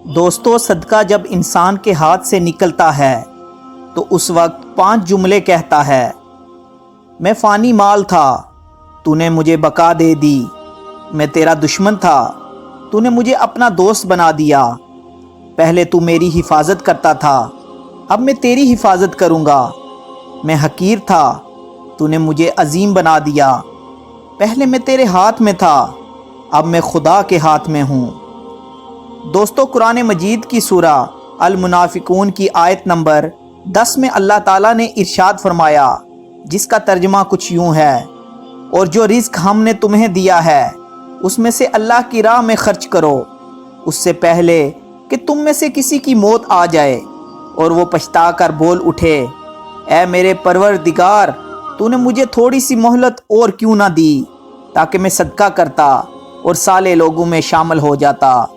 दोस्तों, सदका जब इंसान के हाथ से निकलता है तो उस वक्त 5 जुमले कहता है। मैं फ़ानी माल था, तूने मुझे बका दे दी। मैं तेरा दुश्मन था, तूने मुझे अपना दोस्त बना दिया। पहले तू मेरी हिफाजत करता था, अब मैं तेरी हिफाजत करूँगा। मैं हकीर था, तूने मुझे अजीम बना दिया। पहले मैं तेरे हाथ में था, अब मैं खुदा के हाथ में हूँ। दोस्तों, कुरान मजीद की सूरा अल मुनाफिकून की आयत नंबर 10 में अल्लाह ताला ने इरशाद फरमाया, जिसका तर्जुमा कुछ यूँ है, और जो रिज़्क हमने तुम्हें दिया है उसमें से अल्लाह की राह में खर्च करो, उससे पहले कि तुम में से किसी की मौत आ जाए और वो पछता कर बोल उठे, ऐ मेरे परवरदिगार, तूने मुझे थोड़ी सी मोहलत और क्यों ना दी, ताकि मैं सदका करता और साले लोगों में शामिल हो जाता।